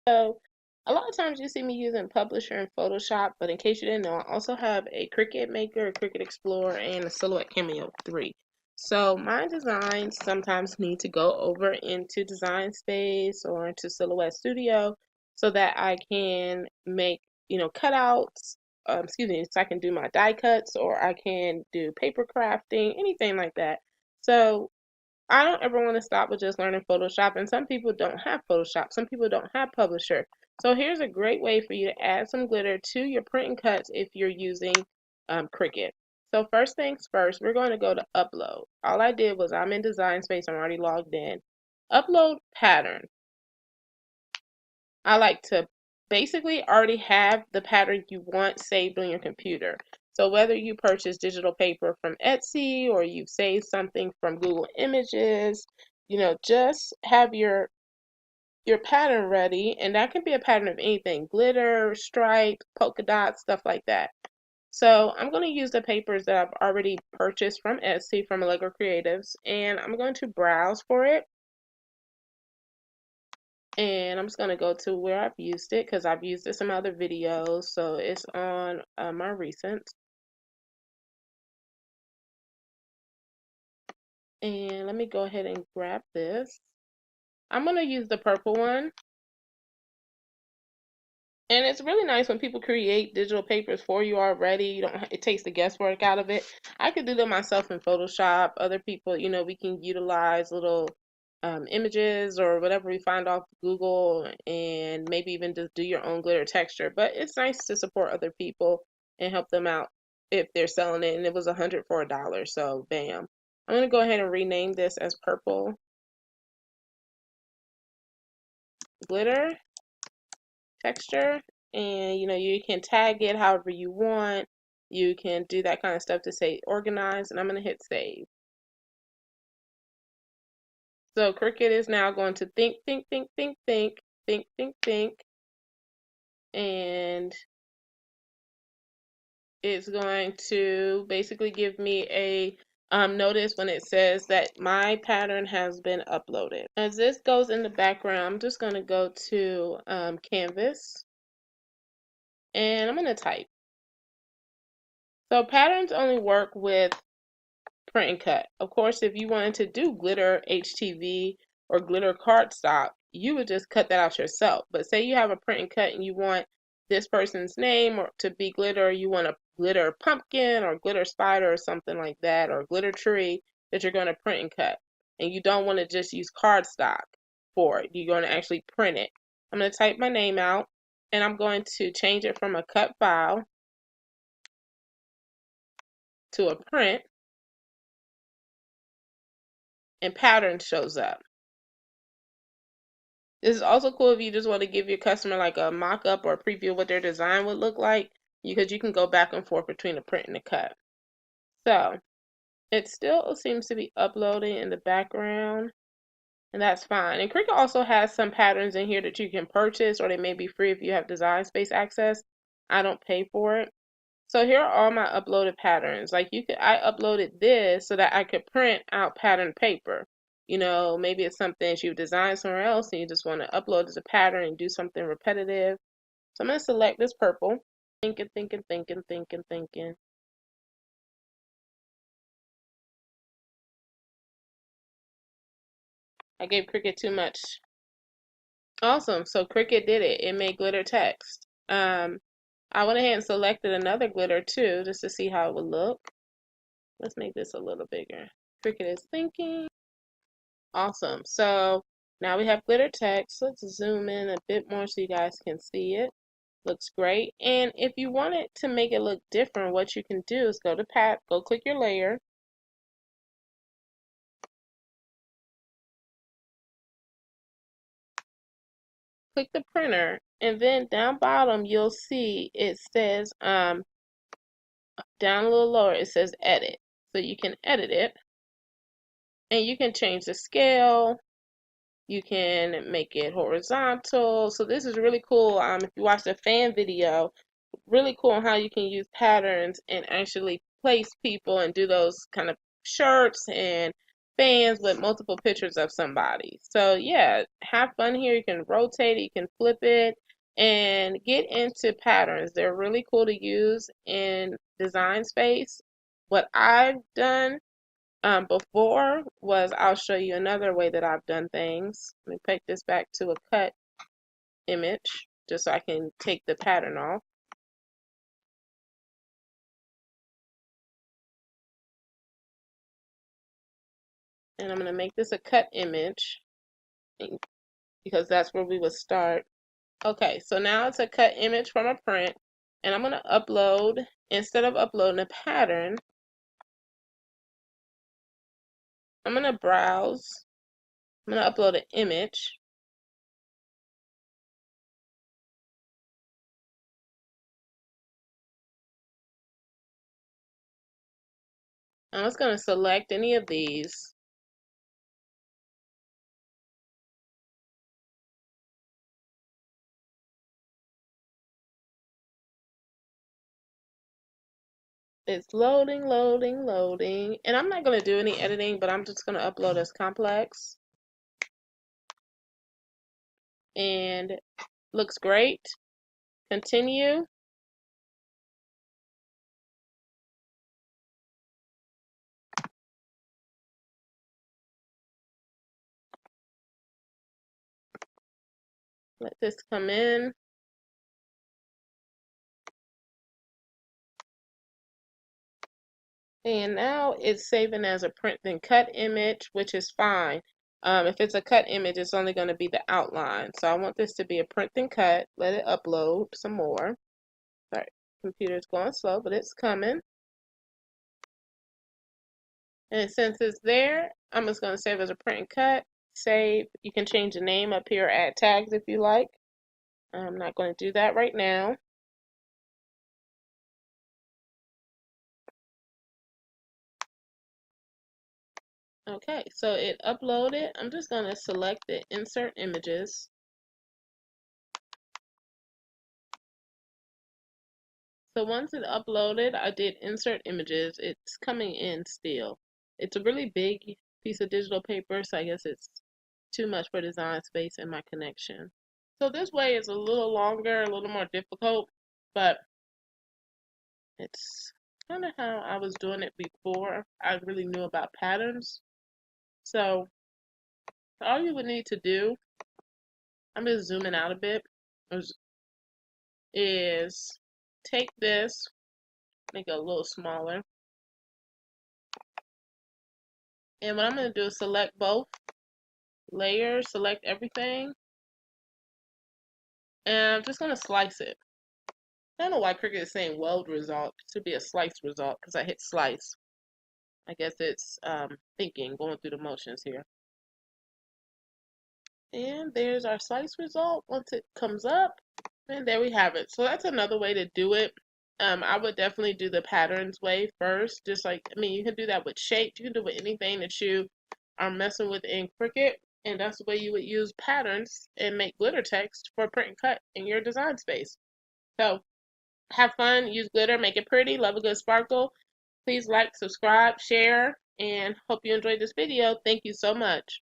So a lot of times you see me using Publisher and Photoshop, but in case you didn't know, I also have a Cricut Maker, a Cricut Explorer, and a Silhouette Cameo 3. So my designs sometimes need to go over into Design Space or into Silhouette Studio so that I can make, cutouts, so I can do my die cuts or I can do paper crafting, anything like that. So I don't ever want to stop with just learning Photoshop, and some people don't have Photoshop. Some people don't have Publisher. So here's a great way for you to add some glitter to your print and cuts if you're using Cricut. So first things first, we're going to go to Upload. All I did was I'm in Design Space. I'm already logged in. Upload pattern. I like to basically already have the pattern you want saved on your computer. So whether you purchase digital paper from Etsy or you've saved something from Google Images, just have your pattern ready, and that can be a pattern of anything, glitter, stripe, polka dots, stuff like that. So I'm going to use the papers that I've already purchased from Etsy from Allegro Creatives, and I'm going to browse for it. And I'm just going to go to where I've used it because I've used this in my other videos. So it's on my recent. And let me go ahead and grab this. I'm going to use the purple one. And it's really nice when people create digital papers for you already. It takes the guesswork out of it. I could do them myself in Photoshop. Other people, we can utilize little images or whatever we find off Google, and maybe even just do your own glitter texture. But it's nice to support other people and help them out if they're selling it. And it was $100 for $1, so bam. I'm gonna go ahead and rename this as purple glitter texture, and you can tag it however you want. You can do that kind of stuff to say organize, and I'm going to hit save. So Cricut is now going to think, and it's going to basically give me a notice when it says that my pattern has been uploaded. As this goes in the background, I'm just going to go to Canvas, and I'm going to type. So patterns only work with print and cut. Of course, if you wanted to do glitter HTV or glitter cardstock, you would just cut that out yourself. But say you have a print and cut and you want this person's name or to be glitter, you want a glitter pumpkin or glitter spider or something like that, or glitter tree that you're going to print and cut. And you don't want to just use cardstock for it. You're going to actually print it. I'm going to type my name out, and I'm going to change it from a cut file to a print, and pattern shows up. This is also cool if you just want to give your customer like a mock-up or a preview of what their design would look like, because you can go back and forth between the print and the cut. So it still seems to be uploading in the background, and that's fine. And Cricut also has some patterns in here that you can purchase, or they may be free if you have Design Space access. I don't pay for it. So here are all my uploaded patterns. Like I uploaded this so that I could print out pattern paper. Maybe it's something you've designed somewhere else and you just want to upload as a pattern and do something repetitive. So I'm going to select this purple. Thinking. I gave Cricut too much. Awesome. So Cricut did it. It made glitter text. I went ahead and selected another glitter too, just to see how it would look. Let's make this a little bigger. Cricut is thinking. Awesome. So now we have glitter text. Let's zoom in a bit more so you guys can see it. Looks great. And if you want it to make it look different, what you can do is go click your layer. Click the printer, and then down bottom you'll see it says down a little lower it says edit. So you can edit it, and you can change the scale. You can make it horizontal. So this is really cool. If you watch the fan video, really cool on how you can use patterns and actually place people and do those kind of shirts and fans with multiple pictures of somebody. So yeah, have fun here. You can rotate it, you can flip it, and get into patterns. They're really cool to use in design space. What I've done before was, I'll show you another way that I've done things. Let me pick this back to a cut image just so I can take the pattern off. And I'm going to make this a cut image because that's where we would start. Okay, so now it's a cut image from a print, and I'm going to upload, instead of uploading a pattern, I'm going to browse, I'm going to upload an image. I'm just going to select any of these. It's loading, loading, loading. And I'm not going to do any editing, but I'm just going to upload as complex. And looks great. Continue. Let this come in. And now it's saving as a print then cut image, which is fine. If it's a cut image, it's only going to be the outline. So I want this to be a print then cut. Let it upload some more. Sorry, computer's going slow, but it's coming. And since it's there, I'm just going to save as a print and cut. Save. You can change the name up here, add tags if you like. I'm not going to do that right now. Okay, so it uploaded. I'm just going to select the insert images. So once it uploaded, I did insert images. It's coming in still. It's a really big piece of digital paper, so I guess it's too much for design space and my connection. So this way is a little longer, a little more difficult, but it's kind of how I was doing it before I really knew about patterns. So all you would need to do, I'm just zooming out a bit, is take this, make it a little smaller. And what I'm going to do is select both layers, select everything, and I'm just going to slice it. I don't know why Cricut is saying weld result. It should be a slice result because I hit slice. I guess it's thinking, going through the motions here. And there's our slice result once it comes up. And there we have it. So that's another way to do it. I would definitely do the patterns way first. Just like, I mean, you can do that with shapes. You can do with anything that you are messing with in Cricut. And that's the way you would use patterns and make glitter text for print and cut in your design space. So have fun, use glitter, make it pretty, love a good sparkle. Please like, subscribe, share, and hope you enjoyed this video. Thank you so much.